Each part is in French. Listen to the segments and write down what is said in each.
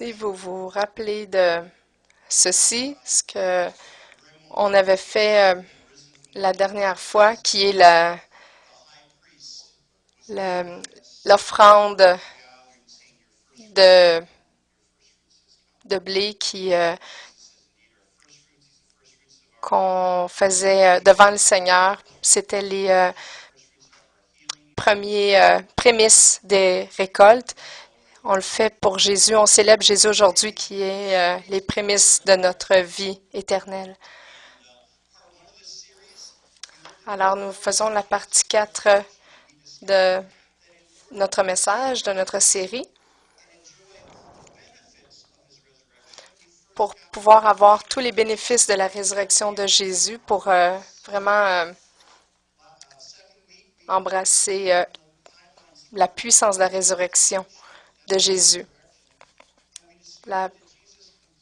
Si vous vous rappelez de ceci, ce que on avait fait la dernière fois, qui est la- l'offrande de, de blé qu'on faisait devant le Seigneur. C'était les premiers prémices des récoltes. On le fait pour Jésus. On célèbre Jésus aujourd'hui qui est les prémices de notre vie éternelle. Alors, nous faisons la partie 4 de notre message, de notre série, pour pouvoir avoir tous les bénéfices de la résurrection de Jésus, pour vraiment embrasser la puissance de la résurrection de Jésus. La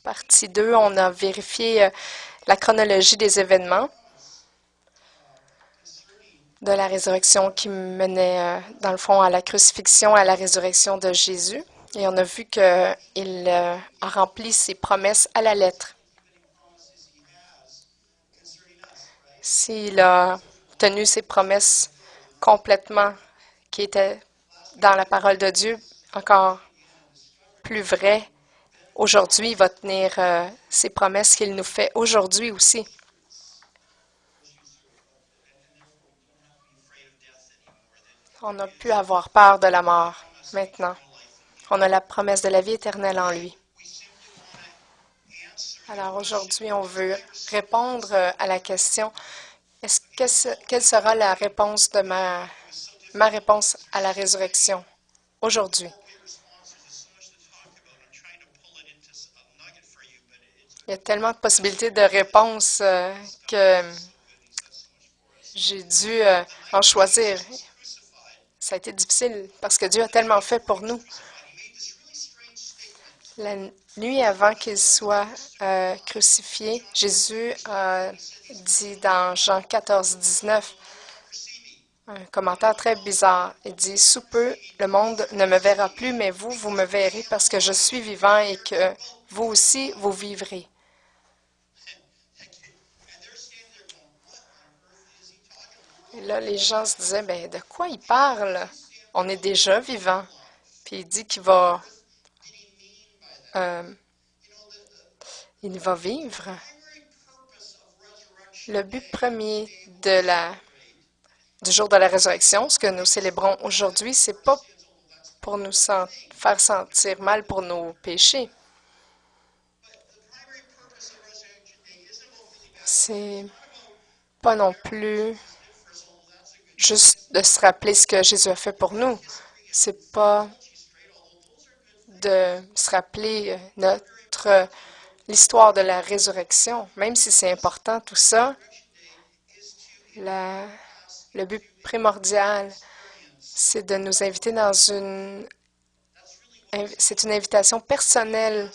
partie 2, on a vérifié la chronologie des événements de la résurrection qui menait, dans le fond, à la crucifixion, à la résurrection de Jésus. Et on a vu qu'il a rempli ses promesses à la lettre. S'il a tenu ses promesses complètement, qui étaient dans la parole de Dieu, encore plus vraies, aujourd'hui, il va tenir ses promesses qu'il nous fait aujourd'hui aussi. On n'a plus à avoir peur de la mort maintenant. On a la promesse de la vie éternelle en lui. Alors aujourd'hui, on veut répondre à la question, quelle sera la réponse de ma réponse à la résurrection aujourd'hui? Il y a tellement de possibilités de réponses que j'ai dû en choisir. Ça a été difficile parce que Dieu a tellement fait pour nous. La nuit avant qu'il soit crucifié, Jésus a dit dans Jean 14, 19, un commentaire très bizarre. Il dit, sous peu, le monde ne me verra plus, mais vous, vous me verrez parce que je suis vivant et que vous aussi, vous vivrez. Et là, les gens se disaient, ben, de quoi il parle? On est déjà vivant. Puis il dit euh, il va vivre. Le but premier du jour de la résurrection, ce que nous célébrons aujourd'hui, c'est pas pour nous faire sentir mal pour nos péchés. C'est pas non plus juste de se rappeler ce que Jésus a fait pour nous. C'est pas de se rappeler l'histoire de la résurrection. Même si c'est important tout ça, le but primordial, c'est de nous inviter c'est une invitation personnelle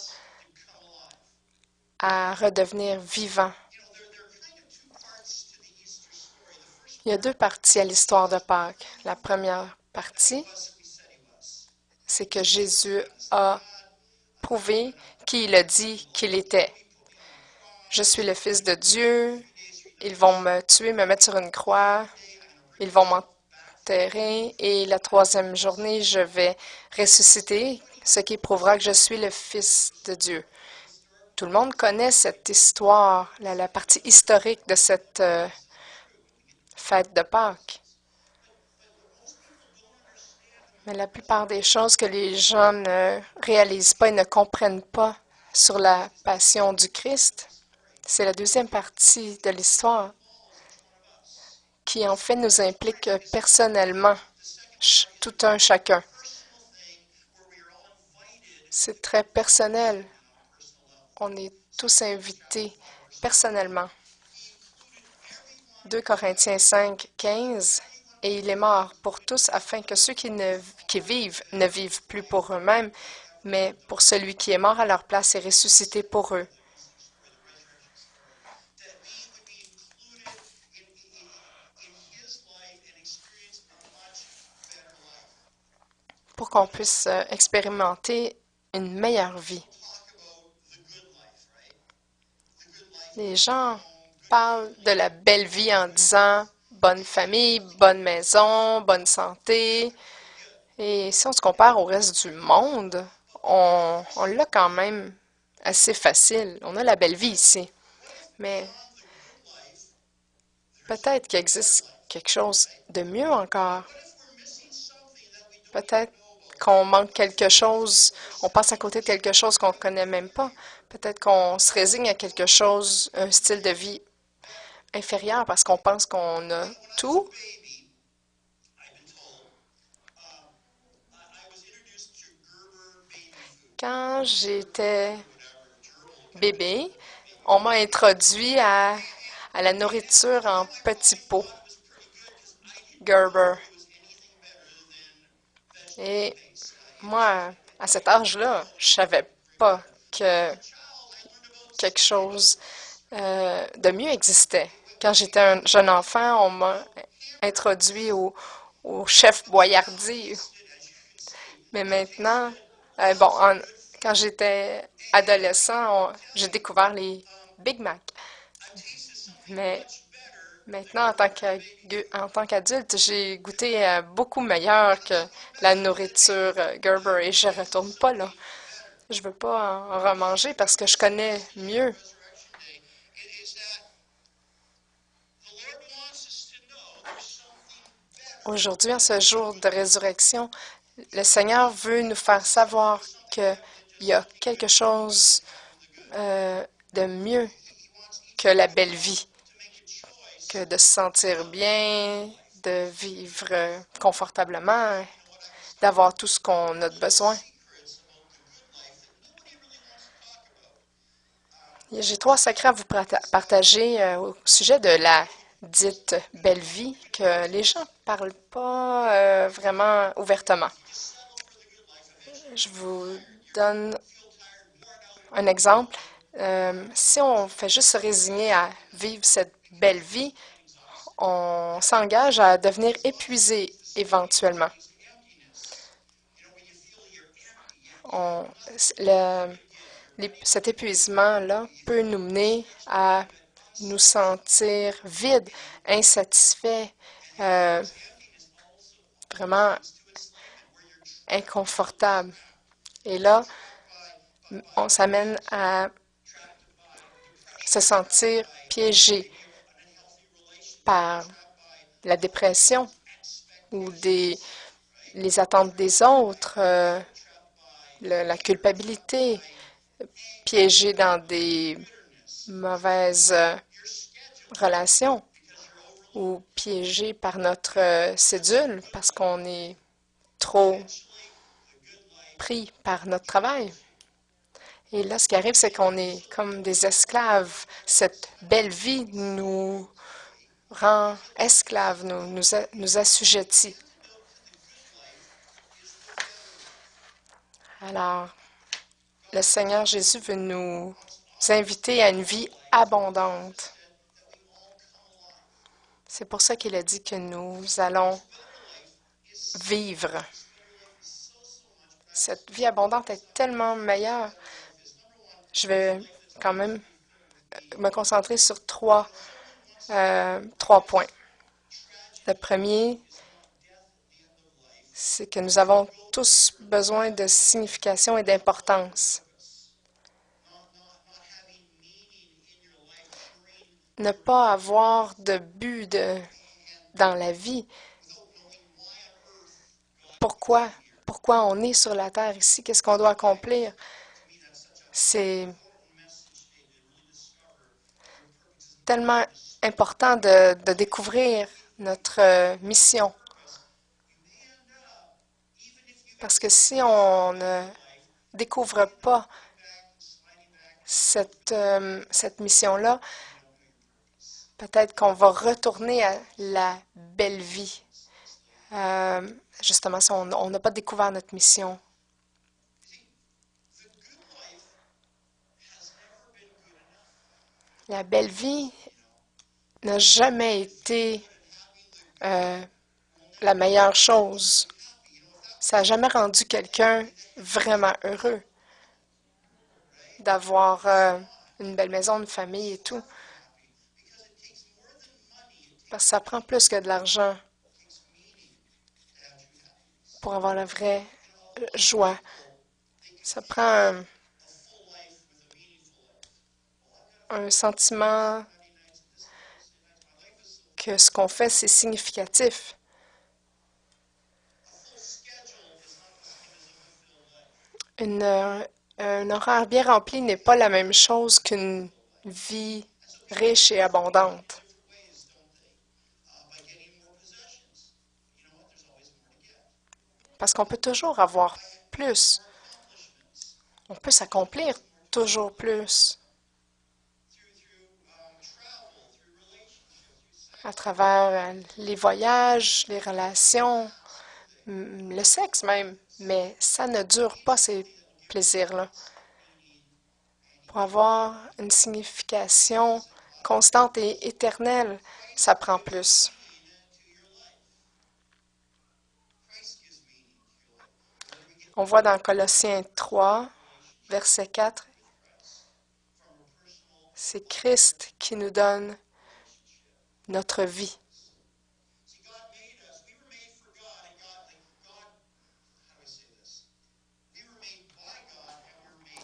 à redevenir vivant. Il y a deux parties à l'histoire de Pâques. La première partie, c'est que Jésus a prouvé qui il a dit qu'il était. Je suis le Fils de Dieu. Ils vont me tuer, me mettre sur une croix. Ils vont m'enterrer. Et la troisième journée, je vais ressusciter, ce qui prouvera que je suis le Fils de Dieu. Tout le monde connaît cette histoire, la partie historique de cette fête de Pâques. Mais la plupart des choses que les gens ne réalisent pas et ne comprennent pas sur la passion du Christ, c'est la deuxième partie de l'histoire qui en fait nous implique personnellement, tout un chacun. C'est très personnel. On est tous invités personnellement. 2 Corinthiens 5, 15. Et il est mort pour tous afin que ceux qui vivent ne vivent plus pour eux-mêmes, mais pour celui qui est mort à leur place et ressuscité pour eux. Pour qu'on puisse expérimenter une meilleure vie Les gens parlent de la belle vie en disant bonne famille, bonne maison, bonne santé. Et si on se compare au reste du monde, on l'a quand même assez facile. On a la belle vie ici. Mais peut-être qu'il existe quelque chose de mieux encore. Peut-être qu'on manque quelque chose, on passe à côté de quelque chose qu'on ne connaît même pas. Peut-être qu'on se résigne à quelque chose, un style de vie inférieur parce qu'on pense qu'on a tout. Quand j'étais bébé, on m'a introduit à la nourriture en petits pots, Gerber. Et moi, à cet âge-là, je savais pas que quelque chose de mieux existait. Quand j'étais un jeune enfant, on m'a introduit au chef Boyardi. Mais maintenant, bon, quand j'étais adolescent, j'ai découvert les Big Mac. Mais maintenant, en tant qu'adulte, j'ai goûté beaucoup meilleur que la nourriture Gerber et je retourne pas là. Je veux pas en remanger parce que je connais mieux. Aujourd'hui, en ce jour de résurrection, le Seigneur veut nous faire savoir qu'il y a quelque chose de mieux que la belle vie, que de se sentir bien, de vivre confortablement, d'avoir tout ce qu'on a de besoin. J'ai trois secrets à vous partager au sujet de la dite belle vie que les gens ne parlent pas vraiment ouvertement. Je vous donne un exemple. Si on fait juste se résigner à vivre cette belle vie, on s'engage à devenir épuisé éventuellement. On- le- Cet épuisement-là peut nous mener à nous sentir vides, insatisfaits, euh, vraiment inconfortables. Et là, on s'amène à se sentir piégé par la dépression ou les attentes des autres, la culpabilité, piégé dans des mauvaises relations ou piégé par notre cédule parce qu'on est trop pris par notre travail. Et là, ce qui arrive, c'est qu'on est comme des esclaves. Cette belle vie nous rend esclaves, nous assujettit. Alors, le Seigneur Jésus veut nous inviter à une vie abondante. C'est pour ça qu'il a dit que nous allons vivre. Cette vie abondante est tellement meilleure. Je vais quand même me concentrer sur trois points. Le premier, c'est que nous avons tous besoin de signification et d'importance. Ne pas avoir de but dans la vie. Pourquoi? Pourquoi on est sur la terre ici? Qu'est-ce qu'on doit accomplir? C'est tellement important de découvrir notre mission. Parce que si on ne découvre pas cette mission-là, peut-être qu'on va retourner à la belle vie. Justement, si on n'a pas découvert notre mission. La belle vie n'a jamais été la meilleure chose. Ça n'a jamais rendu quelqu'un vraiment heureux d'avoir une belle maison, une famille et tout. Parce que ça prend plus que de l'argent pour avoir la vraie joie. Ça prend un sentiment que ce qu'on fait, c'est significatif. Un horaire bien rempli n'est pas la même chose qu'une vie riche et abondante. Parce qu'on peut toujours avoir plus. On peut s'accomplir toujours plus à travers les voyages, les relations, le sexe même. Mais ça ne dure pas, ces plaisirs-là. Pour avoir une signification constante et éternelle, ça prend plus. On voit dans Colossiens 3, verset 4, c'est Christ qui nous donne notre vie.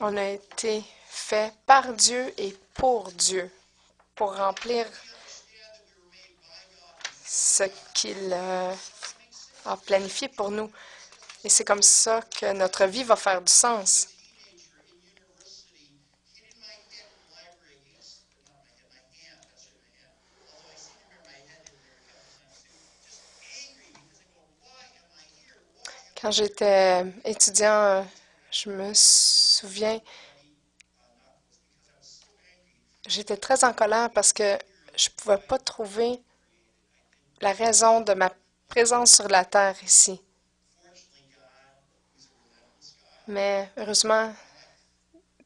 On a été fait par Dieu et pour Dieu, pour remplir ce qu'il a planifié pour nous. Et c'est comme ça que notre vie va faire du sens. Quand j'étais étudiant, je me souviens, j'étais très en colère parce que je ne pouvais pas trouver la raison de ma présence sur la terre ici. Mais heureusement,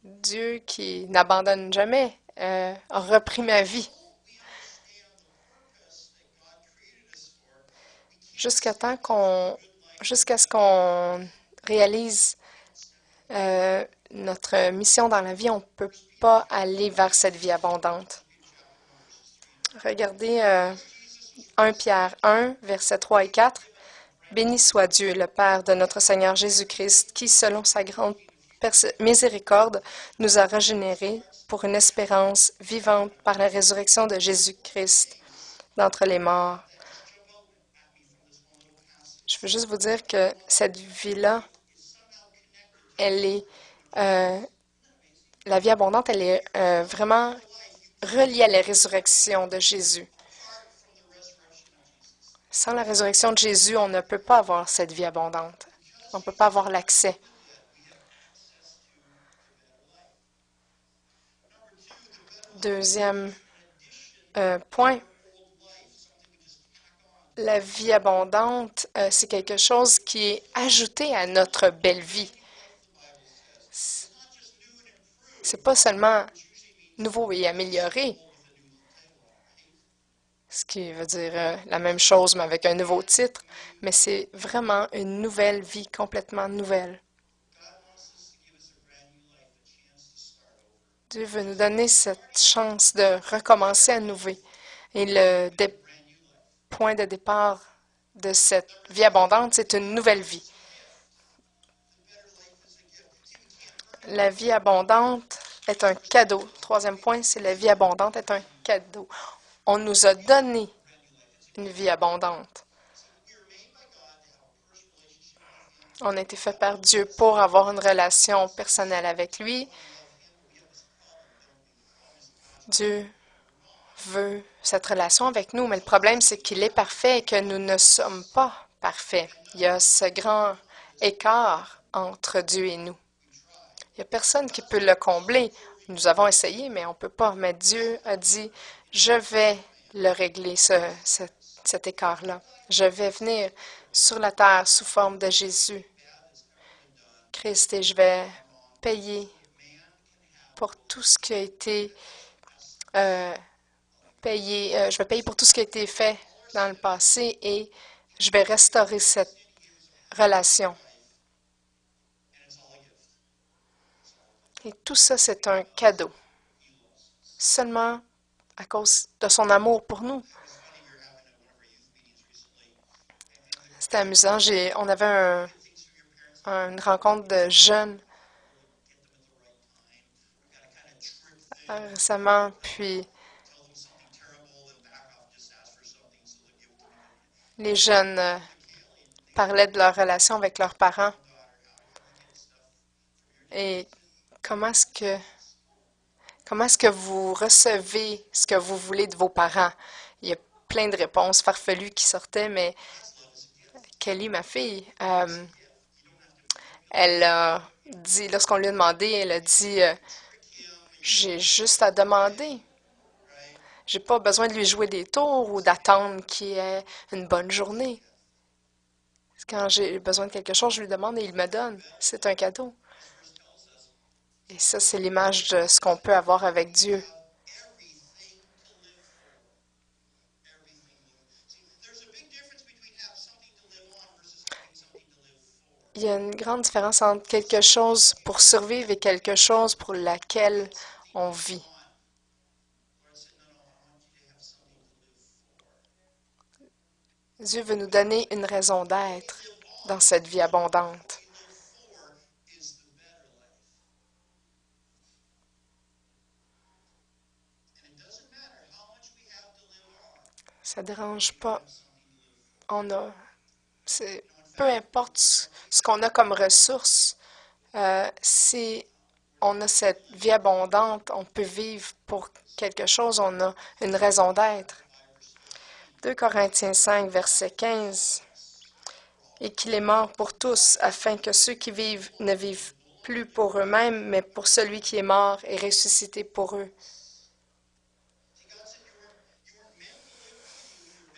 Dieu qui n'abandonne jamais a repris ma vie. Jusqu'à ce qu'on réalise notre mission dans la vie, on ne peut pas aller vers cette vie abondante. Regardez 1 Pierre 1, versets 3 et 4. Béni soit Dieu, le Père de notre Seigneur Jésus-Christ, qui, selon sa grande miséricorde, nous a régénérés pour une espérance vivante par la résurrection de Jésus-Christ d'entre les morts. Je veux juste vous dire que cette vie-là, elle est, la vie abondante, elle est vraiment reliée à la résurrection de Jésus. Sans la résurrection de Jésus, on ne peut pas avoir cette vie abondante. On ne peut pas avoir l'accès. Deuxième point, la vie abondante, c'est quelque chose qui est ajouté à notre belle vie. C'est pas seulement nouveau et amélioré, ce qui veut dire la même chose, mais avec un nouveau titre, mais c'est vraiment une nouvelle vie, complètement nouvelle. Dieu veut nous donner cette chance de recommencer à nouveau. Et le point de départ de cette vie abondante, c'est une nouvelle vie. La vie abondante est un cadeau. Troisième point, c'est la vie abondante est un cadeau. On nous a donné une vie abondante. On a été fait par Dieu pour avoir une relation personnelle avec lui. Dieu veut cette relation avec nous, mais le problème, c'est qu'il est parfait et que nous ne sommes pas parfaits. Il y a ce grand écart entre Dieu et nous. Il n'y a personne qui peut le combler. Nous avons essayé, mais on ne peut pas. Mais Dieu a dit, je vais le régler, cet écart-là. Je vais venir sur la terre sous forme de Jésus, Christ, et je vais payer pour tout ce qui a été je vais payer pour tout ce qui a été fait dans le passé et je vais restaurer cette relation. Et tout ça, c'est un cadeau. seulement à cause de son amour pour nous. C'était amusant. On avait une rencontre de jeunes récemment, puis les jeunes parlaient de leur relation avec leurs parents et comment est-ce que vous recevez ce que vous voulez de vos parents? Il y a plein de réponses farfelues qui sortaient, mais Kelly, ma fille, elle a dit, lorsqu'on lui a demandé, elle a dit, j'ai juste à demander. J'ai pas besoin de lui jouer des tours ou d'attendre qu'il ait une bonne journée. Quand j'ai besoin de quelque chose, je lui demande et il me donne. C'est un cadeau. Et ça, c'est l'image de ce qu'on peut avoir avec Dieu. Il y a une grande différence entre quelque chose pour survivre et quelque chose pour laquelle on vit. Dieu veut nous donner une raison d'être dans cette vie abondante. Ça ne dérange pas. C'est, peu importe ce qu'on a comme ressources, si on a cette vie abondante, on peut vivre pour quelque chose, on a une raison d'être. 2 Corinthiens 5, verset 15. Et qu'il est mort pour tous, afin que ceux qui vivent ne vivent plus pour eux-mêmes, mais pour celui qui est mort et ressuscité pour eux.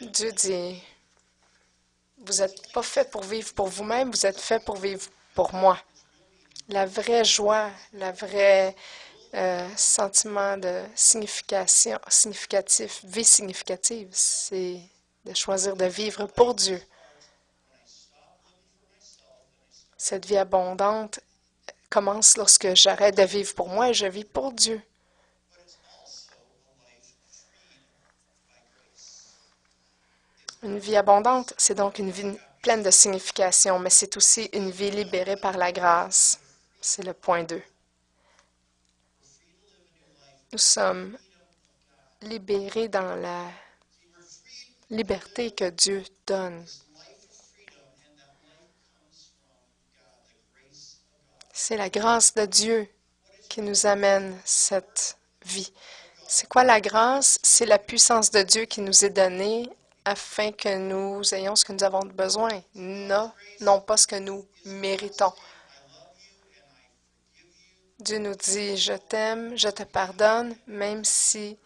Dieu dit, vous n'êtes pas fait pour vivre pour vous-même, vous êtes fait pour vivre pour moi. La vraie joie, la vraie sentiment de vie significative, c'est de choisir de vivre pour Dieu. Cette vie abondante commence lorsque j'arrête de vivre pour moi et je vis pour Dieu. Une vie abondante, c'est donc une vie pleine de signification, mais c'est aussi une vie libérée par la grâce. C'est le point 2. Nous sommes libérés dans la liberté que Dieu donne. C'est la grâce de Dieu qui nous amène cette vie. C'est quoi la grâce? C'est la puissance de Dieu qui nous est donnée afin que nous ayons ce que nous avons besoin, non pas ce que nous méritons. Dieu nous dit, je t'aime, je te pardonne, même si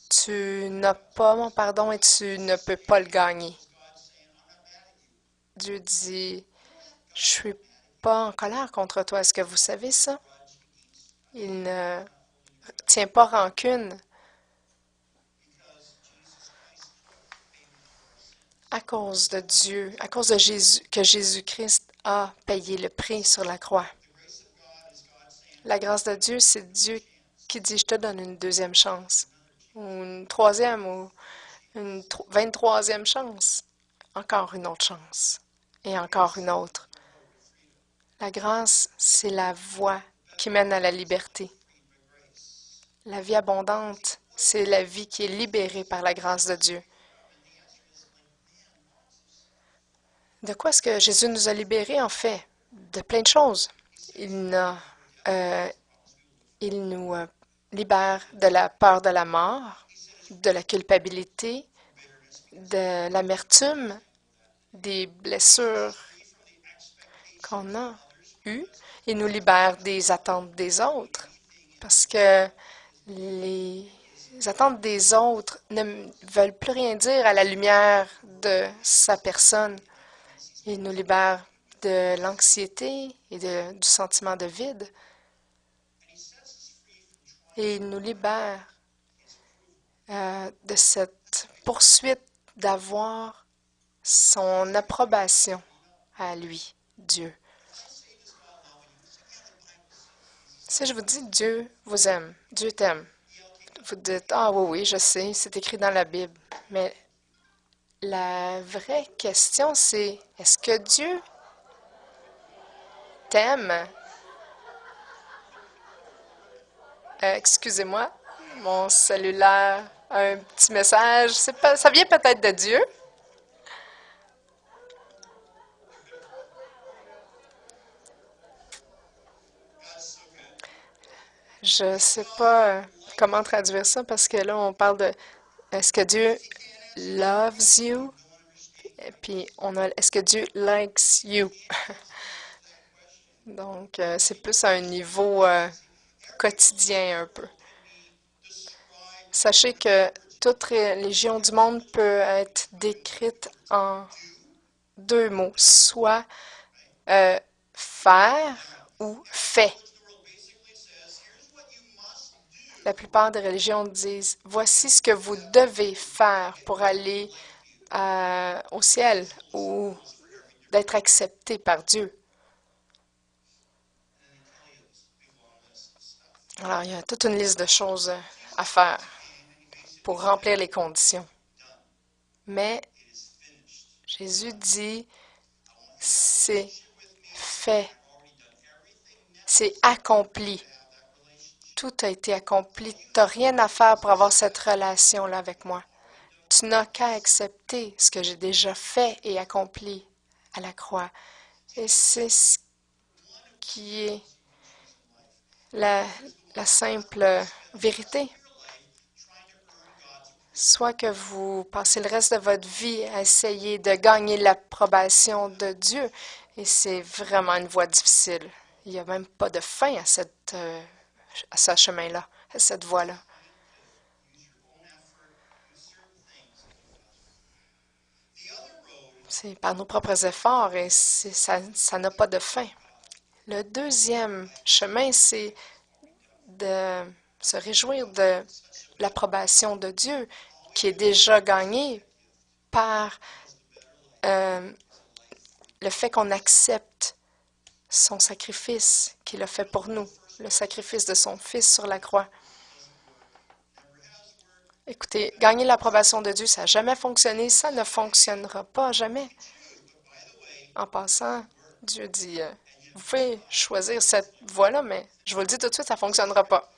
tu n'as pas mon pardon et tu ne peux pas le gagner. Dieu dit, je ne suis pas en colère contre toi. Est-ce que vous savez ça? Il ne tient pas rancune. À cause de Dieu, à cause de Jésus, que Jésus-Christ a payé le prix sur la croix. La grâce de Dieu, c'est Dieu qui dit, je te donne une deuxième chance, ou une troisième, ou une 23e chance. Encore une autre chance, et encore une autre. La grâce, c'est la voie qui mène à la liberté. La vie abondante, c'est la vie qui est libérée par la grâce de Dieu. De quoi est-ce que Jésus nous a libérés, en fait? De plein de choses. Il nous libère de la peur de la mort, de la culpabilité, de l'amertume, des blessures qu'on a eues. Il nous libère des attentes des autres, parce que les attentes des autres ne veulent plus rien dire à la lumière de sa personne. Il nous libère de l'anxiété et du sentiment de vide. Et il nous libère de cette poursuite d'avoir son approbation à lui, Dieu. Si je vous dis Dieu vous aime, Dieu t'aime, Vous dites, ah oui, oui, je sais, c'est écrit dans la Bible. Mais la vraie question, c'est, est-ce que Dieu t'aime? Excusez-moi, mon cellulaire a un petit message. C'est pas, ça vient peut-être de Dieu. Je sais pas comment traduire ça parce que là, on parle de est-ce que Dieu loves you? Et puis, on a est-ce que Dieu likes you? Donc, c'est plus à un niveau quotidien un peu. Sachez que toute religion du monde peut être décrite en deux mots, soit euh, faire ou fait. La plupart des religions disent, voici ce que vous devez faire pour aller au ciel ou d'être accepté par Dieu. Alors, il y a toute une liste de choses à faire pour remplir les conditions. Mais Jésus dit, c'est fait, c'est accompli. Tout a été accompli. Tu n'as rien à faire pour avoir cette relation-là avec moi. Tu n'as qu'à accepter ce que j'ai déjà fait et accompli à la croix. Et c'est ce qui est la, la simple vérité. Soit que vous passez le reste de votre vie à essayer de gagner l'approbation de Dieu, et c'est vraiment une voie difficile. Il n'y a même pas de fin à ce chemin-là, à cette voie-là. C'est par nos propres efforts et ça n'a pas de fin. Le deuxième chemin, c'est de se réjouir de l'approbation de Dieu qui est déjà gagnée par euh, le fait qu'on accepte son sacrifice qu'il a fait pour nous, le sacrifice de son Fils sur la croix. Écoutez, gagner l'approbation de Dieu, ça n'a jamais fonctionné, ça ne fonctionnera pas jamais. En passant, Dieu dit, vous pouvez choisir cette voie-là, mais je vous le dis tout de suite, ça ne fonctionnera pas.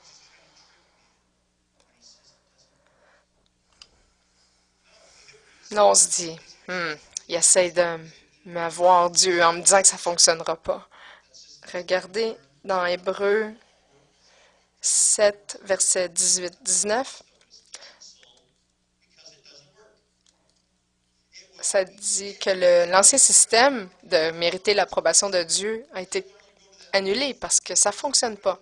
Non, on se dit, il essaie de m'avoir Dieu en me disant que ça ne fonctionnera pas. Regardez dans Hébreux 7, versets 18-19. Ça dit que l'ancien système de mériter l'approbation de Dieu a été annulé parce que ça ne fonctionne pas.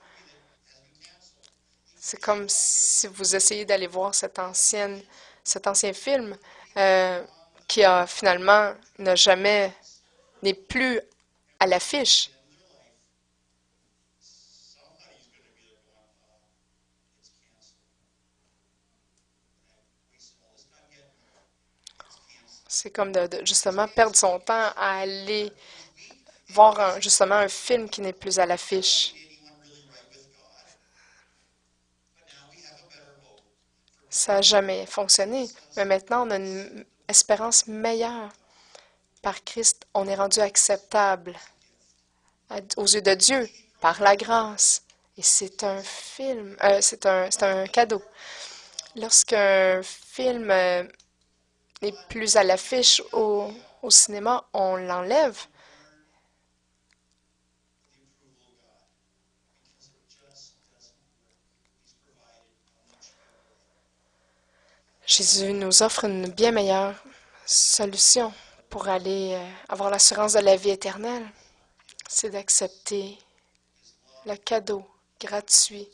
C'est comme si vous essayez d'aller voir cet ancien film qui a finalement n'est plus à l'affiche. C'est comme de justement perdre son temps à aller voir justement un film qui n'est plus à l'affiche. Ça n'a jamais fonctionné. Mais maintenant, on a une espérance meilleure. Par Christ, on est rendu acceptable aux yeux de Dieu par la grâce. Et c'est un film, c'est un cadeau. Lorsqu'un film n'est plus à l'affiche au cinéma, on l'enlève. Jésus nous offre une bien meilleure solution pour aller avoir l'assurance de la vie éternelle. C'est d'accepter le cadeau gratuit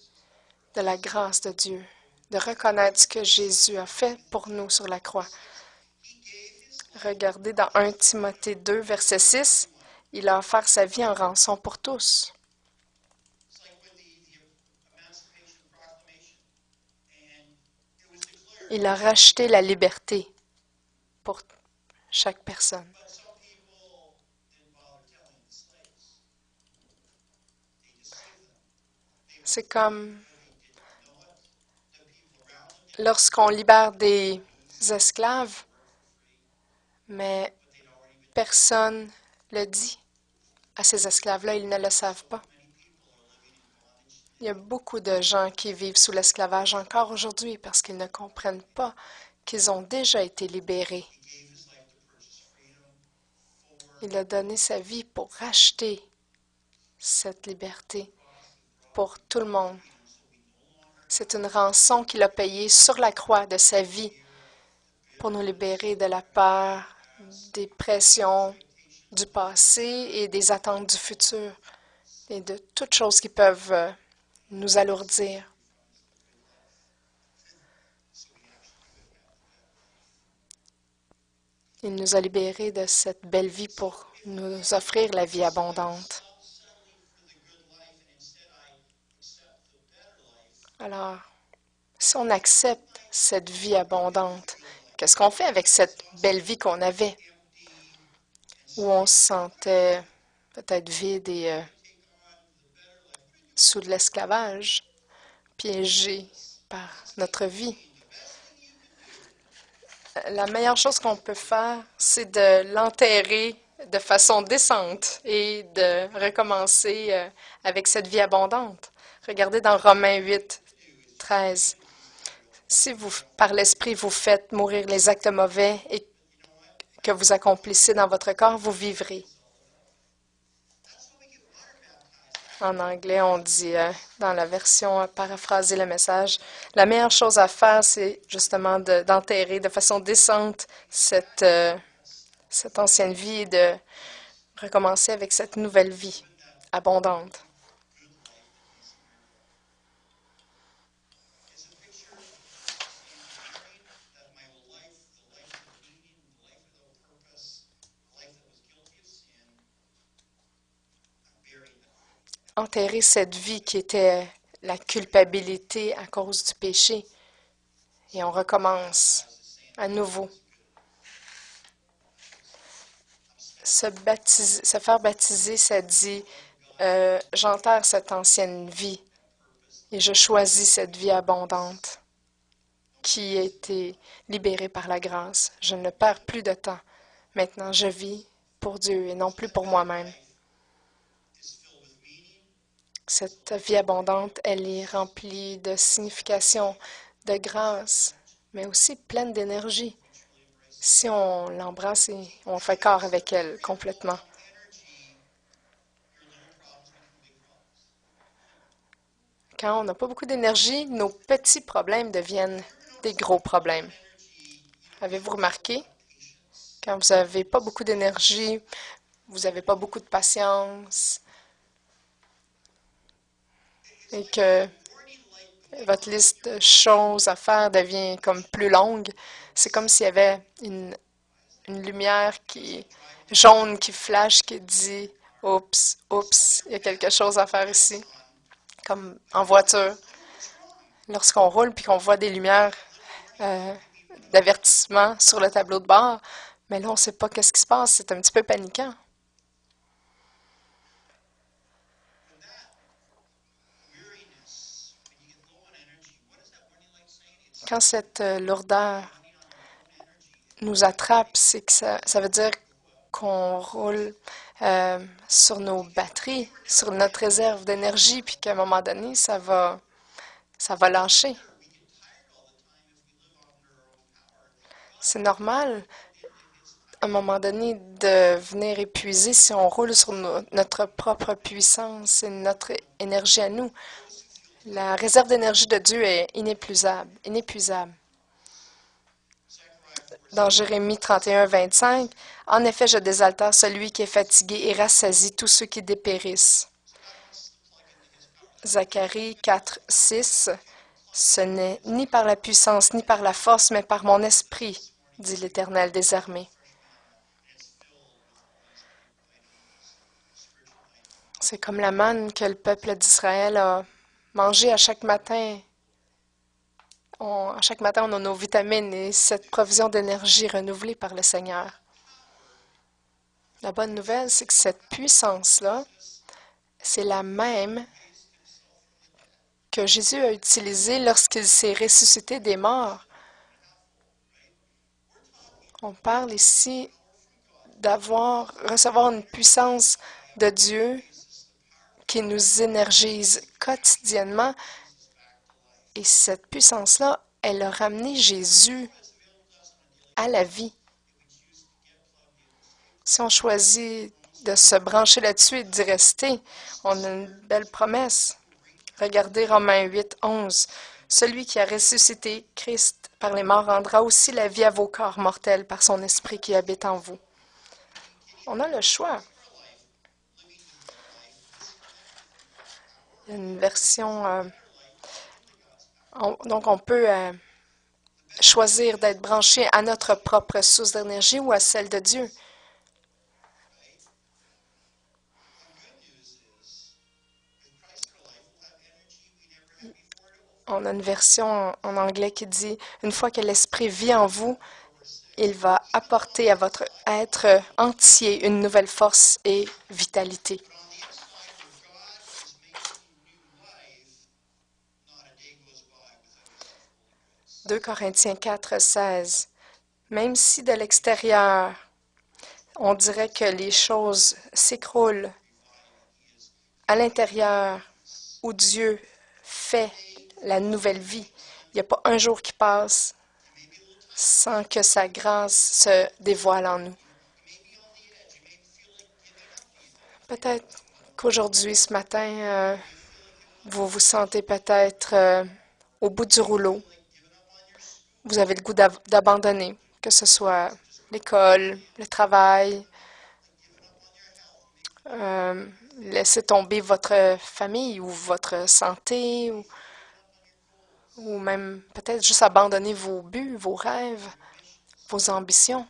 de la grâce de Dieu, de reconnaître ce que Jésus a fait pour nous sur la croix. Regardez dans 1 Timothée 2, verset 6, il a offert sa vie en rançon pour tous. Il a racheté la liberté pour chaque personne. C'est comme lorsqu'on libère des esclaves, mais personne le dit à ces esclaves-là, ils ne le savent pas. Il y a beaucoup de gens qui vivent sous l'esclavage encore aujourd'hui parce qu'ils ne comprennent pas qu'ils ont déjà été libérés. Il a donné sa vie pour racheter cette liberté pour tout le monde. C'est une rançon qu'il a payée sur la croix de sa vie pour nous libérer de la peur, des pressions du passé et des attentes du futur et de toutes choses qui peuvent nous alourdir. Il nous a libérés de cette belle vie pour nous offrir la vie abondante. Alors, si on accepte cette vie abondante, qu'est-ce qu'on fait avec cette belle vie qu'on avait, où on se sentait peut-être vide et sous de l'esclavage, piégé par notre vie? La meilleure chose qu'on peut faire, c'est de l'enterrer de façon décente et de recommencer avec cette vie abondante. Regardez dans Romains 8, 13. Si vous, par l'Esprit, vous faites mourir les actes mauvais et que vous accomplissez dans votre corps, vous vivrez. En anglais, on dit, dans la version paraphraser le message, la meilleure chose à faire, c'est justement d'enterrer de façon décente cette ancienne vie et de recommencer avec cette nouvelle vie abondante. Enterrer cette vie qui était la culpabilité à cause du péché. Et on recommence à nouveau. Se faire baptiser, ça dit j'enterre cette ancienne vie et je choisis cette vie abondante qui a été libérée par la grâce. Je ne perds plus de temps. Maintenant, je vis pour Dieu et non plus pour moi-même. Cette vie abondante, elle est remplie de signification, de grâce, mais aussi pleine d'énergie. Si on l'embrasse et on fait corps avec elle complètement. Quand on n'a pas beaucoup d'énergie, nos petits problèmes deviennent des gros problèmes. Avez-vous remarqué? Quand vous n'avez pas beaucoup d'énergie, vous n'avez pas beaucoup de patience et que votre liste de choses à faire devient comme plus longue, c'est comme s'il y avait une lumière jaune qui flash, qui dit « Oups, oups, il y a quelque chose à faire ici », comme en voiture. Lorsqu'on roule puis qu'on voit des lumières d'avertissement sur le tableau de bord, mais là, on ne sait pas qu'est-ce qui se passe. C'est un petit peu paniquant. Quand cette lourdeur nous attrape, c'est que ça veut dire qu'on roule sur nos batteries, sur notre réserve d'énergie, puis qu'à un moment donné, ça va lâcher. C'est normal, à un moment donné, de venir épuiser si on roule sur notre propre puissance et notre énergie à nous. La réserve d'énergie de Dieu est inépuisable, inépuisable. Dans Jérémie 31, 25, « En effet, je désaltère celui qui est fatigué et rassasie tous ceux qui dépérissent. » Zacharie 4, 6, « Ce n'est ni par la puissance ni par la force, mais par mon esprit, dit l'Éternel des armées. » C'est comme la manne que le peuple d'Israël a mangé à chaque matin. À chaque matin, on a nos vitamines et cette provision d'énergie renouvelée par le Seigneur. La bonne nouvelle, c'est que cette puissance-là, c'est la même que Jésus a utilisé lorsqu'il s'est ressuscité des morts. On parle ici recevoir une puissance de Dieu qui nous énergise quotidiennement. Et cette puissance-là, elle a ramené Jésus à la vie. Si on choisit de se brancher là-dessus et d'y rester, on a une belle promesse. Regardez Romains 8, 11. Celui qui a ressuscité Christ par les morts rendra aussi la vie à vos corps mortels par son esprit qui habite en vous. On a le choix. Il y a une version... donc, on peut choisir d'être branché à notre propre source d'énergie ou à celle de Dieu. On a une version en anglais qui dit « Une fois que l'Esprit vit en vous, il va apporter à votre être entier une nouvelle force et vitalité. » 2 Corinthiens 4, 16. Même si de l'extérieur, on dirait que les choses s'écroulent, à l'intérieur où Dieu fait la nouvelle vie, il n'y a pas un jour qui passe sans que sa grâce se dévoile en nous. Peut-être qu'aujourd'hui, ce matin, vous vous sentez peut-être au bout du rouleau. Vous avez le goût d'abandonner, que ce soit l'école, le travail, laisser tomber votre famille ou votre santé, ou même peut-être juste abandonner vos buts, vos rêves, vos ambitions.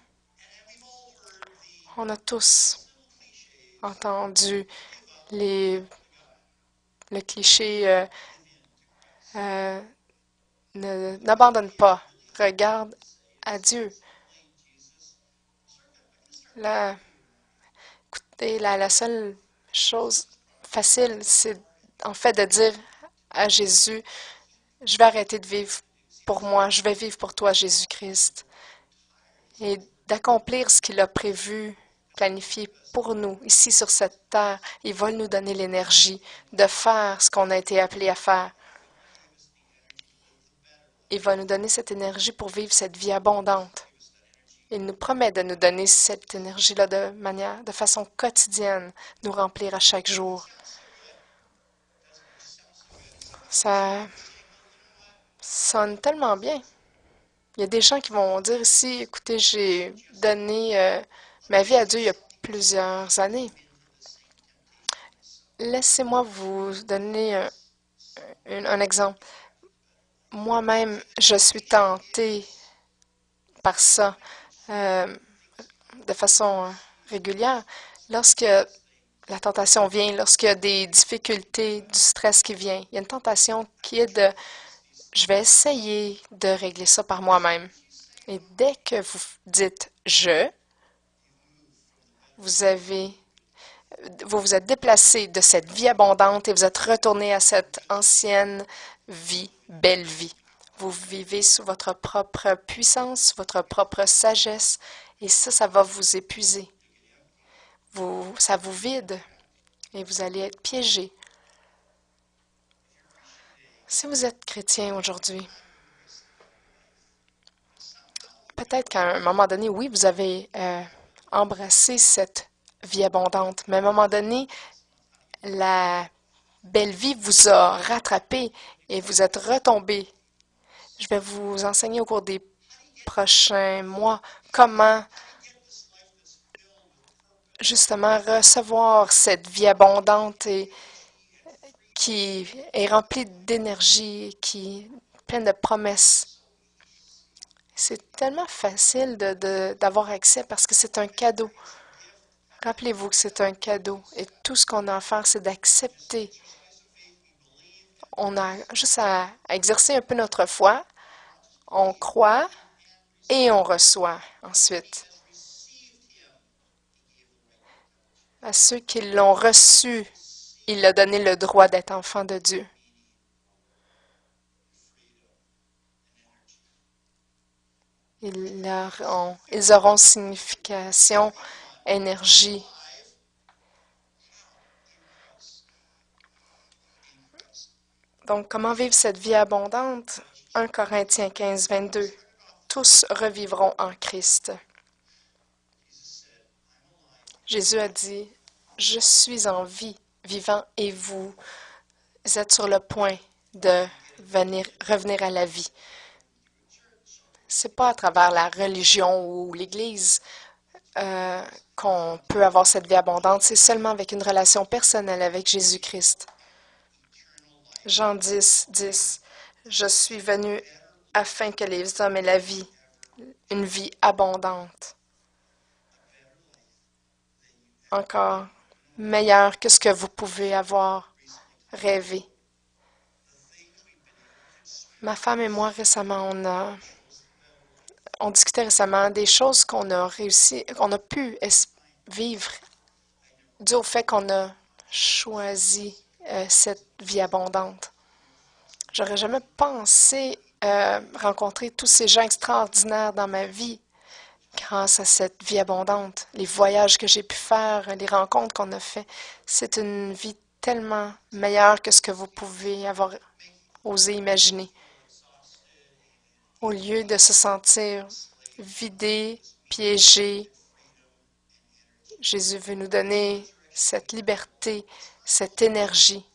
On a tous entendu le cliché n'abandonne pas, regarde à Dieu. Écoutez, la seule chose facile, c'est en fait de dire à Jésus, je vais arrêter de vivre pour moi, je vais vivre pour toi, Jésus-Christ. Et d'accomplir ce qu'il a prévu, planifié pour nous, ici sur cette terre. Il va nous donner l'énergie de faire ce qu'on a été appelé à faire. Il va nous donner cette énergie pour vivre cette vie abondante. Il nous promet de nous donner cette énergie-là de façon quotidienne, nous remplir à chaque jour. Ça sonne tellement bien. Il y a des gens qui vont dire ici, écoutez, j'ai donné ma vie à Dieu il y a plusieurs années. Laissez-moi vous donner un exemple. Moi-même, je suis tentée par ça de façon régulière. Lorsque la tentation vient, lorsqu'il y a des difficultés, du stress qui vient, il y a une tentation qui est je vais essayer de régler ça par moi-même. Et dès que vous dites je, vous vous êtes déplacé de cette vie abondante et vous êtes retourné à cette ancienne vie, belle vie. Vous vivez sous votre propre puissance, votre propre sagesse, et ça va vous épuiser. Ça vous vide et vous allez être piégé. Si vous êtes chrétien aujourd'hui, peut-être qu'à un moment donné, oui, vous avez embrassé cette vie abondante, mais à un moment donné, la belle vie vous a rattrapé et vous êtes retombé. Je vais vous enseigner au cours des prochains mois comment justement recevoir cette vie abondante et qui est remplie d'énergie, qui est pleine de promesses. C'est tellement facile d'avoir accès parce que c'est un cadeau. Rappelez-vous que c'est un cadeau et tout ce qu'on a à faire, c'est d'accepter. On a juste à exercer un peu notre foi. On croit et on reçoit ensuite. À ceux qui l'ont reçu, il a donné le droit d'être enfant de Dieu. Ils auront signification, énergie. Donc, comment vivre cette vie abondante? 1 Corinthiens 15, 22. Tous revivront en Christ. Jésus a dit, je suis en vie, vivant, et vous êtes sur le point de revenir à la vie. C'est pas à travers la religion ou l'Église qu'on peut avoir cette vie abondante, c'est seulement avec une relation personnelle avec Jésus-Christ. Jean 10, 10. Je suis venu afin que les hommes aient la vie, une vie abondante. Encore meilleure que ce que vous pouvez avoir rêvé. Ma femme et moi, récemment, on discutait récemment des choses qu'on a réussi, qu'on a pu vivre dû au fait qu'on a choisi cette vie abondante. J'aurais jamais pensé rencontrer tous ces gens extraordinaires dans ma vie grâce à cette vie abondante. Les voyages que j'ai pu faire, les rencontres qu'on a fait, c'est une vie tellement meilleure que ce que vous pouvez avoir osé imaginer. Au lieu de se sentir vidé, piégé, Jésus veut nous donner cette liberté, cette énergie.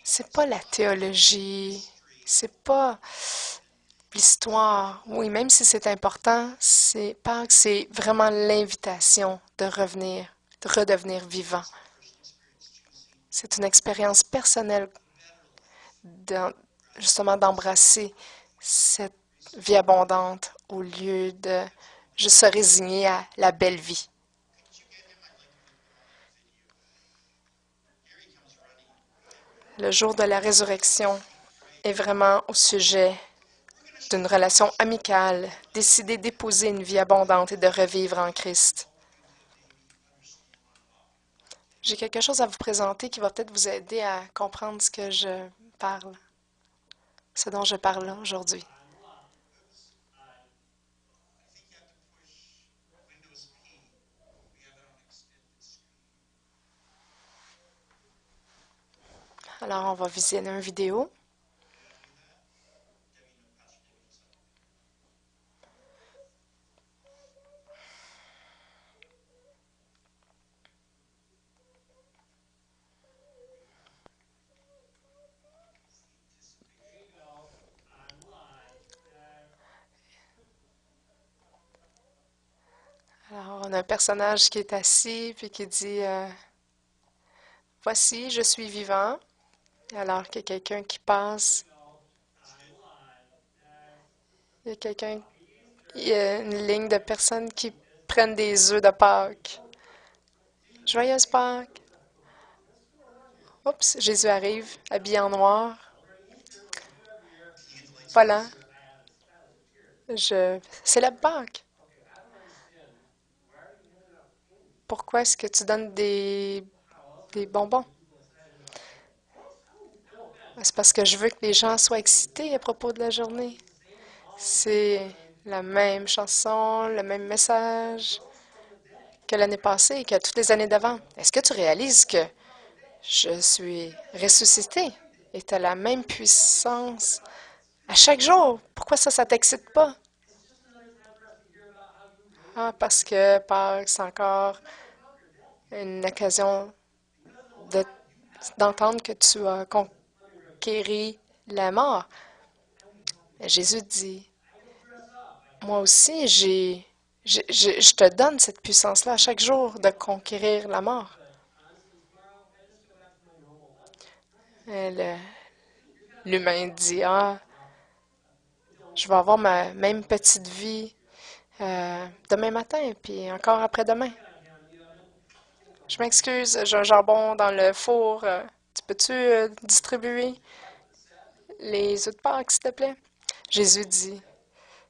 C'est pas la théologie, c'est pas l'histoire. Oui, même si c'est important, c'est vraiment l'invitation de revenir, de redevenir vivant. C'est une expérience personnelle justement d'embrasser cette vie abondante au lieu de juste se résigner à la belle vie. Le jour de la résurrection est vraiment au sujet d'une relation amicale, décider d'épouser une vie abondante et de revivre en Christ. J'ai quelque chose à vous présenter qui va peut-être vous aider à comprendre ce dont je parle aujourd'hui. Alors, on va visionner une vidéo. Alors, on a un personnage qui est assis puis qui dit voici, je suis vivant. Alors qu'il y a quelqu'un qui passe. Il y a une ligne de personnes qui prennent des œufs de Pâques. Joyeuse Pâques! Oups, Jésus arrive, habillé en noir. Voilà, je célèbre Pâques. Pourquoi est-ce que tu donnes des bonbons? C'est parce que je veux que les gens soient excités à propos de la journée. C'est la même chanson, le même message que l'année passée et que toutes les années d'avant. Est-ce que tu réalises que je suis ressuscité et tu as la même puissance à chaque jour? Pourquoi ça t'excite pas? Ah, parce que Pâques, c'est encore une occasion de- d'entendre que tu as conquéri la mort. Jésus dit, moi aussi, je te donne cette puissance-là à chaque jour de conquérir la mort. Et l'humain dit, ah, je vais avoir ma même petite vie demain matin, puis encore après-demain. Je m'excuse, j'ai un jambon dans le four. Tu peux-tu distribuer les œufs de Pâques, s'il te plaît? Jésus dit,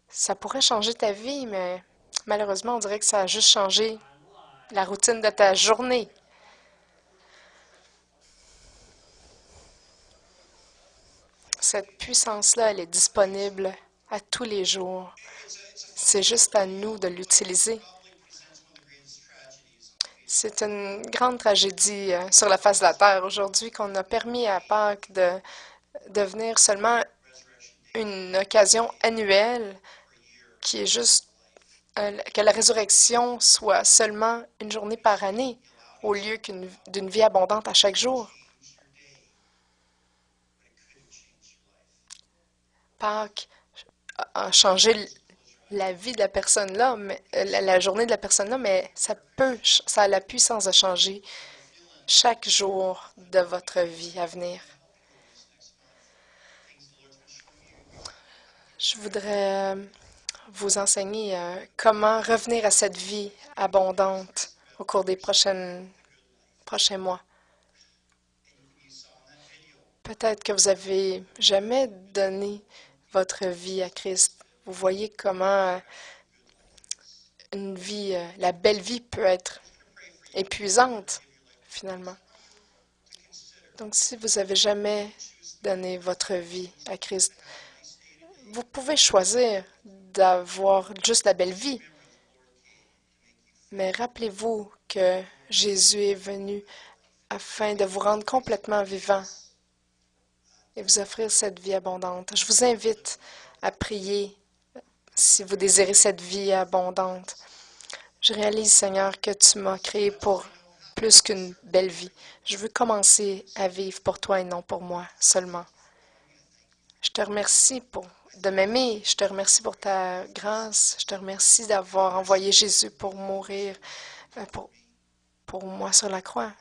ça pourrait changer ta vie, mais malheureusement, on dirait que ça a juste changé la routine de ta journée. Cette puissance-là, elle est disponible à tous les jours. C'est juste à nous de l'utiliser. C'est une grande tragédie sur la face de la Terre aujourd'hui qu'on a permis à Pâques de devenir seulement une occasion annuelle qui est juste que la résurrection soit seulement une journée par année au lieu d'une vie abondante à chaque jour. Pâques a changé la vie de la personne là, mais la journée de la personne là, mais ça a la puissance de changer chaque jour de votre vie à venir. Je voudrais vous enseigner comment revenir à cette vie abondante au cours des prochains mois. Peut-être que vous avez jamais donné votre vie à Christ. Vous voyez comment une vie, la belle vie peut être épuisante, finalement. Donc, si vous n'avez jamais donné votre vie à Christ, vous pouvez choisir d'avoir juste la belle vie. Mais rappelez-vous que Jésus est venu afin de vous rendre complètement vivant et vous offrir cette vie abondante. Je vous invite à prier si vous désirez cette vie abondante. Je réalise, Seigneur, que tu m'as créé pour plus qu'une belle vie. Je veux commencer à vivre pour toi et non pour moi seulement. Je te remercie de m'aimer. Je te remercie pour ta grâce. Je te remercie d'avoir envoyé Jésus pour mourir pour moi sur la croix.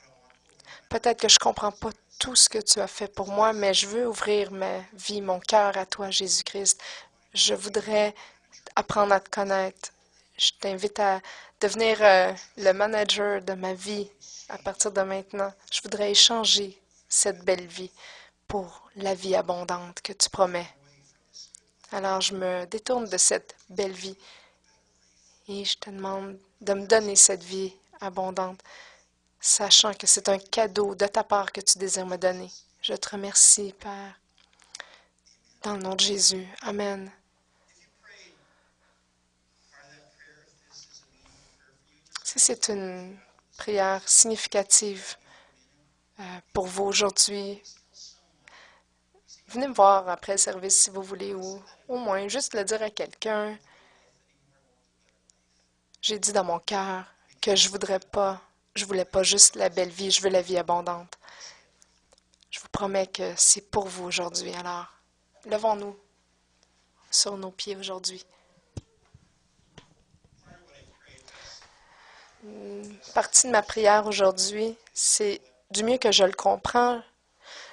Peut-être que je ne comprends pas tout ce que tu as fait pour moi, mais je veux ouvrir ma vie, mon cœur à toi, Jésus-Christ. Je voudrais apprendre à te connaître. Je t'invite à devenir le manager de ma vie à partir de maintenant. Je voudrais échanger cette belle vie pour la vie abondante que tu promets. Alors, je me détourne de cette belle vie et je te demande de me donner cette vie abondante, sachant que c'est un cadeau de ta part que tu désires me donner. Je te remercie, Père. Dans le nom de Jésus. Amen. Si c'est une prière significative pour vous aujourd'hui, venez me voir après le service si vous voulez, ou au moins juste le dire à quelqu'un. J'ai dit dans mon cœur que je voulais pas juste la belle vie, je veux la vie abondante. Je vous promets que c'est pour vous aujourd'hui. Alors, levons-nous sur nos pieds aujourd'hui. Une partie de ma prière aujourd'hui, c'est du mieux que je le comprends,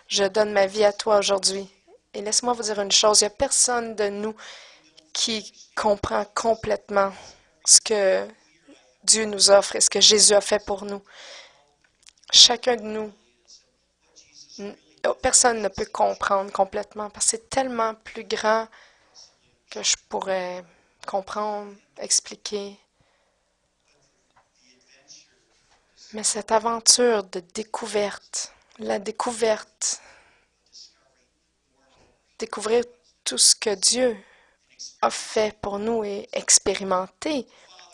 je donne ma vie à toi aujourd'hui. Et laisse-moi vous dire une chose, il n'y a personne de nous qui comprend complètement ce que Dieu nous offre et ce que Jésus a fait pour nous. Chacun de nous, personne ne peut comprendre complètement parce que c'est tellement plus grand que je pourrais comprendre, expliquer. Mais cette aventure de découverte, la découverte, découvrir tout ce que Dieu a fait pour nous et expérimenter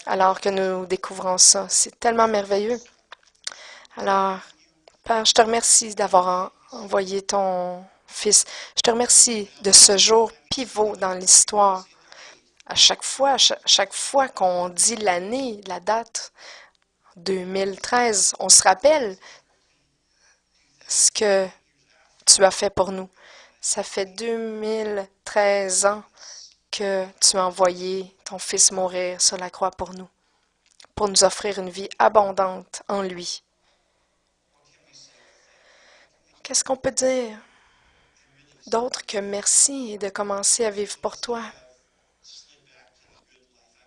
alors que nous découvrons ça, c'est tellement merveilleux. Alors, Père, je te remercie d'avoir envoyé ton Fils. Je te remercie de ce jour pivot dans l'histoire. À chaque fois qu'on dit l'année, la date, 2013, on se rappelle ce que tu as fait pour nous. Ça fait 2013 ans que tu as envoyé ton Fils mourir sur la croix pour nous offrir une vie abondante en lui. Qu'est-ce qu'on peut dire d'autre que merci et de commencer à vivre pour toi?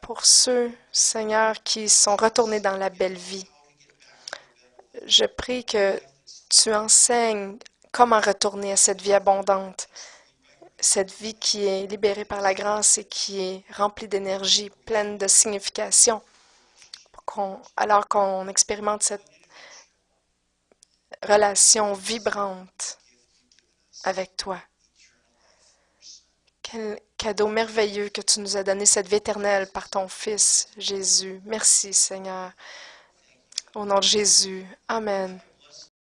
Pour ceux, Seigneur, qui sont retournés dans la belle vie, je prie que tu enseignes comment retourner à cette vie abondante, cette vie qui est libérée par la grâce et qui est remplie d'énergie, pleine de signification, alors qu'on expérimente cette relation vibrante avec toi. Quel cadeau merveilleux que tu nous as donné, cette vie éternelle par ton Fils, Jésus. Merci, Seigneur. Au nom de Jésus. Amen.